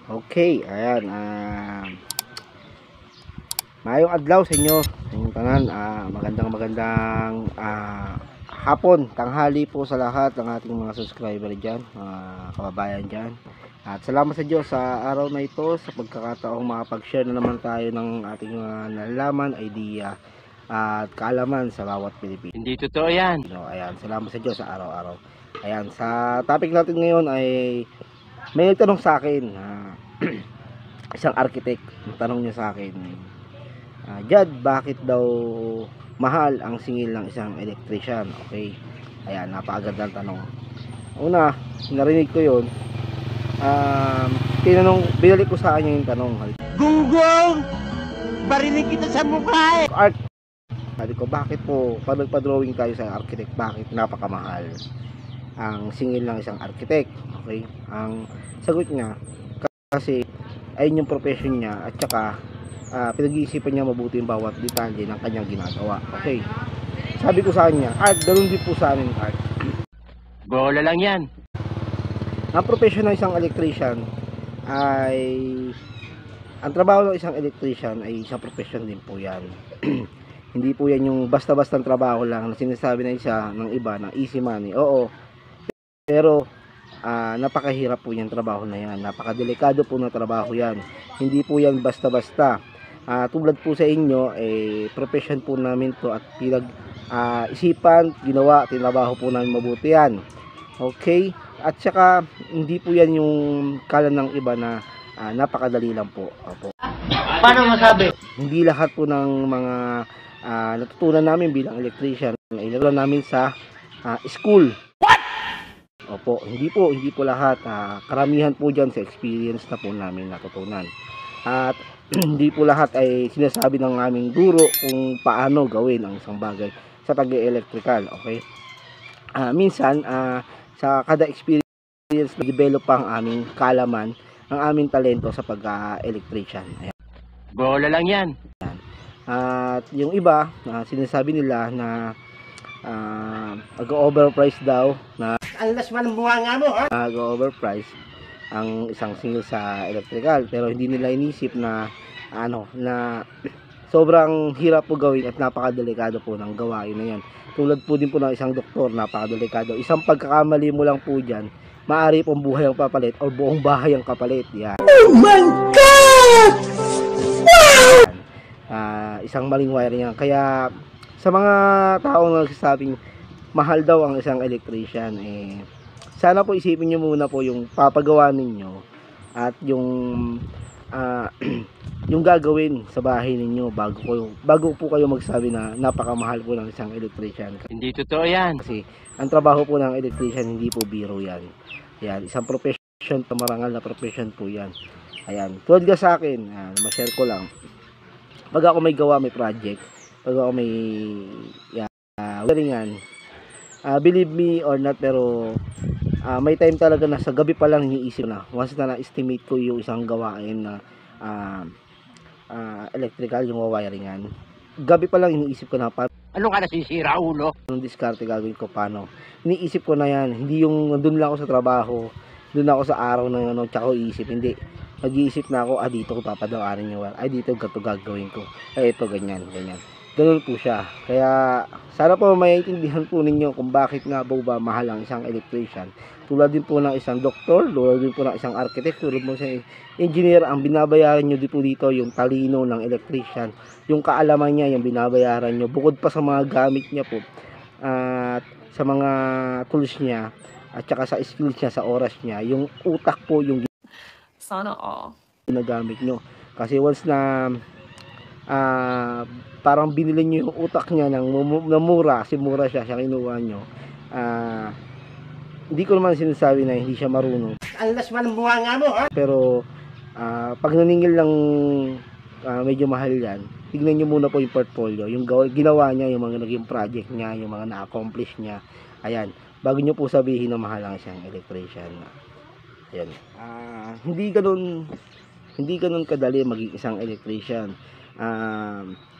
Okay, ayan. Mayong adlaw sa inyo, sa inyong tanan. Magandang hapon, tanghali po sa lahat ng ating mga subscriber dyan, kababayan dyan. At salamat sa Diyos sa araw na ito, sa pagkakataong makapag-share na naman tayo ng ating mga nalalaman, idea, at kaalaman sa bawat Pilipino. Hindi totoo yan. Ayan, salamat sa Diyos sa araw-araw. Ayan, sa topic natin ngayon ay may nagtanong sa akin, isang architect, tanong niya sa akin, Jad, bakit daw mahal ang singil ng isang electrician? Okay, ayan, napakagandang tanong. Una, narinig ko yun, binalik ko sa kanya yung tanong. Gunggong! Barinig kita sa mukha eh! Art, sabi ko, bakit po, pag nagpa-drawing tayo sa architect, bakit napakamahal ang singil ng isang architect? Okay, ang sagot niya, kasi ayun yung profession niya, at saka pinag-iisipan niya mabuti yung bawat detalye ng kanyang ginagawa. Okay, sabi ko sa kanya, Art, ganun din po sa amin, Art. Bola lang yan. Ang profession ng isang electrician ay, ang trabaho ng isang electrician ay isang profession din po yan. Hindi po yan yung basta-bastang trabaho lang na sinasabi na isa ng iba na easy money. Oo, pero napakahirap po yung trabaho na yan, napakadelikado po na trabaho yan, hindi po yan basta-basta. Tulad po sa inyo, profession po namin to at isipan, ginawa, tinabaho po namin mabuti yan. Okay, at saka hindi po yan yung kala ng iba na napakadali lang po. Opo. Paano masabi? Hindi lahat po ng mga natutunan namin bilang electrician ay natutunan namin sa school. Opo, hindi po lahat. Karamihan po dyan sa experience na po namin natutunan. At hindi po lahat ay sinasabi ng aming guro kung paano gawin ang isang bagay sa pag-electrical. Okay? Minsan, sa kada experience na develop pa ang aming kalaman, ang aming talento sa pag-electrician. Ayan. Bola lang yan. At yung iba, sinasabi nila na mag-overprice daw, na Alas man ang bunga nga mo, ha? mag-overprice ang isang singil sa electrical, pero hindi nila inisip na na sobrang hirap po gawin at napakadelikado po ng gawain na yan. Tulad po din po ng isang doktor, napakadelikado. Isang pagkakamali mo lang po dyan, maaari pong buhay ang papalit o buong bahay ang kapalit. Yan. Oh my God! Isang maling wiring yan. Kaya sa mga taong nagsasabing mahal daw ang isang electrician, sana po isipin nyo muna po yung papagawa ninyo at yung yung gagawin sa bahay ninyo bago po kayo magsabi na napakamahal po ng isang electrician. Hindi totoo yan. Kasi ang trabaho po ng electrician hindi po biro yan. Yan, isang profession, marangal na profession po yan. Ayan, tulad ka sa akin, ma-share ko lang. Pag ako may gawa, may project, pag ako may wiringan, believe me or not, pero may time talaga na sa gabi pa lang iniisip na, once na na-estimate ko yung isang gawain na electrical, yung wiringan, gabi pa lang iniisip ko na Ano ka nasisira, ulo? anong diskarte gagawin ko, paano. Iniisip ko na yan, hindi yung nandun lang ako sa trabaho, doon ako sa araw ng tsaka ko iisip, hindi. Mag-iisip na ako, dito ko papadawaanin yung dito gato gagawin ko, ito ganyan. Ganun po siya. Kaya sana po maiintindihan po ninyo kung bakit nga ba mahal ang isang electrician. Tulad din po ng isang doktor, tulad din po ng isang architect, tulad mo sa engineer, ang binabayaran nyo dito yung talino ng electrician, yung kaalaman niya, yung binabayaran nyo, bukod pa sa mga gamit niya po, at sa mga tools niya, at saka sa skills niya, sa oras niya, yung utak po yung sana all ginagamit nyo. Kasi once na parang binili nyo yung utak niya ng mura, kasi mura siya kinuha nyo, hindi ko naman sinasabi na hindi siya marunong. Alas man ang bunga nga mo, ha? Pero pag naningil lang medyo mahal yan, tignan nyo muna po yung portfolio, yung ginawa niya, yung mga naging project niya, yung mga na-accomplish niya. Ayan, bago nyo po sabihin na mahal lang siyang electrician. Ayan. Hindi ganun kadali maging isang electrician.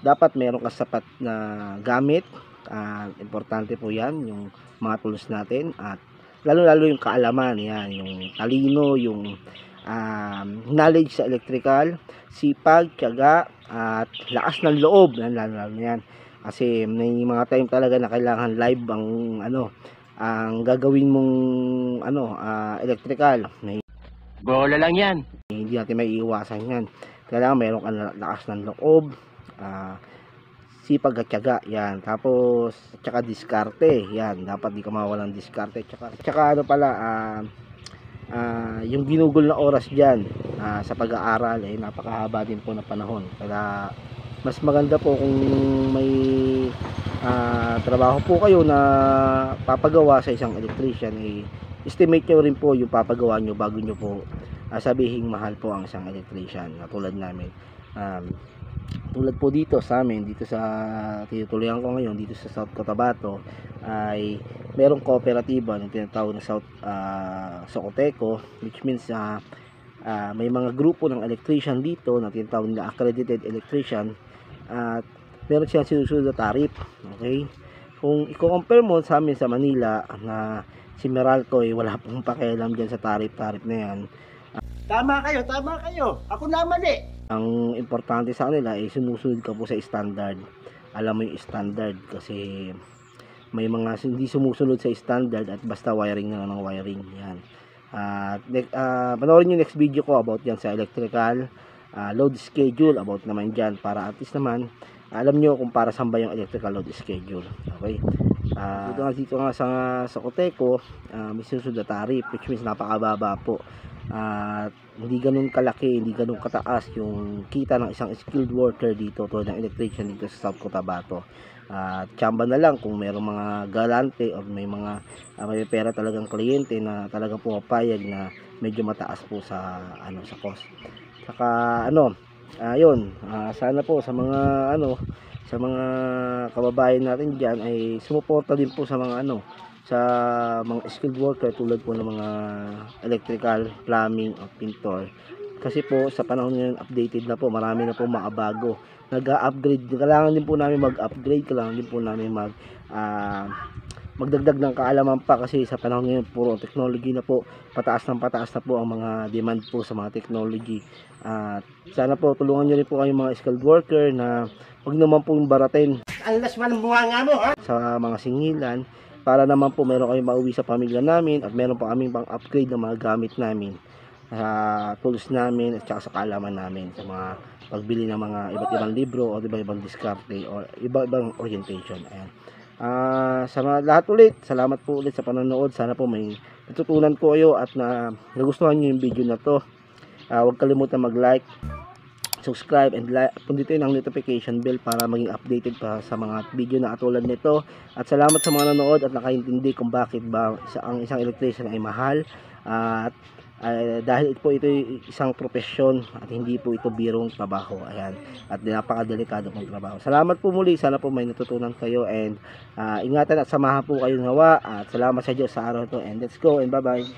Dapat meron ka sapat na gamit. Importante po yan, yung mga tools natin, at lalo yung kaalaman, yan, yung talino, yung knowledge sa electrical, sipag, tiyaga, at lakas ng loob. Lalo na yan. Kasi may mga time talaga na kailangan live ang gagawin mong electrical. Bola lang yan. Hindi natin may iiwasan yan. Kailangan meron kang lakas ng loob, sipag at tiyaga, yan. Tapos tsaka diskarte, yan. Dapat di ka mawalan diskarte. Tsaka yung ginugol na oras dyan sa pag-aaral napakahaba din po na panahon. Kaya mas maganda po kung may trabaho po kayo na papagawa sa isang electrician, estimate nyo rin po yung papagawa nyo bago nyo po sabihing mahal po ang isang electrician. Tulad namin, tulad po dito sa amin, dito sa tinutuloyan ko ngayon dito sa South Cotabato, ay merong kooperatiba na tinatawag na South Socoteco, which means may mga grupo ng electrician dito na tinatawag na accredited electrician, at meron siyang sinusunod na tarif. Okay, kung i-compare mo sa amin sa Manila na si Meralco wala pong pakialam dyan sa tarif na yan. Tama kayo. Ako naman eh. Ang importante sa kanila ay sinusunod ka po sa standard. Alam mo yung standard, kasi may mga hindi sumusunod sa standard at basta wiring na ng wiring. Yan. Panoorin yung next video ko about yan sa electrical load schedule, about naman dyan, para at least naman alam nyo kung para saan ba yung electrical load schedule. Okay, dito nga sa Coteco, may sinusunod na tarif, which means napakababa po. Hindi ganun kalaki, hindi ganun kataas yung kita ng isang skilled worker dito, tulad ng electrician dito sa South Cotabato. Tsamba na lang kung mayroong mga galante o may mga may pera talagang kliyente na talagang pumapayag na medyo mataas po sa cost. Saka ayun, sana po sa mga kababayan natin diyan ay sumuporta din po sa mga sa mga skilled worker, tulad po ng mga electrical, plumbing o pintor. Kasi po sa panahon ngayon updated na po, marami na po makabago, nag-upgrade. Kailangan din po namin mag-upgrade, kailangan din po namin magdagdag ng kaalaman pa, kasi sa panahon ngayon puro technology na po, pataas na po ang mga demand po sa mga technology. Sana po tulungan nyo rin po kayong mga skilled worker na wag naman po yung baratin Ang lasman ng bunga nga mo, ha? sa mga singilan, para naman po meron kayong mauwi sa pamilya namin, at meron pa kaming pang upgrade ng mga gamit namin sa tools namin at saka sa kaalaman namin sa mga pagbili ng mga iba't ibang libro o ibang diskarte o ibang orientation. Ayan. Sa lahat ulit, salamat po ulit sa panonood. Sana po may natutunan po kayo at nagustuhan nyo yung video na to. Huwag kalimutan mag-like, subscribe, and pundutin ang notification bell para maging updated pa sa mga video na katulad nito. At salamat sa mga nanood at nakaintindi kung bakit ba ang isang electrician ay mahal. Dahil po ito isang profesyon at hindi po ito birong trabaho. Ayan. At napakadelikado ng trabaho. Salamat po muli. Sana po may natutunan kayo, and ingatan at samahan po kayo nawa. At salamat sa Diyos sa araw to, and let's go and bye bye.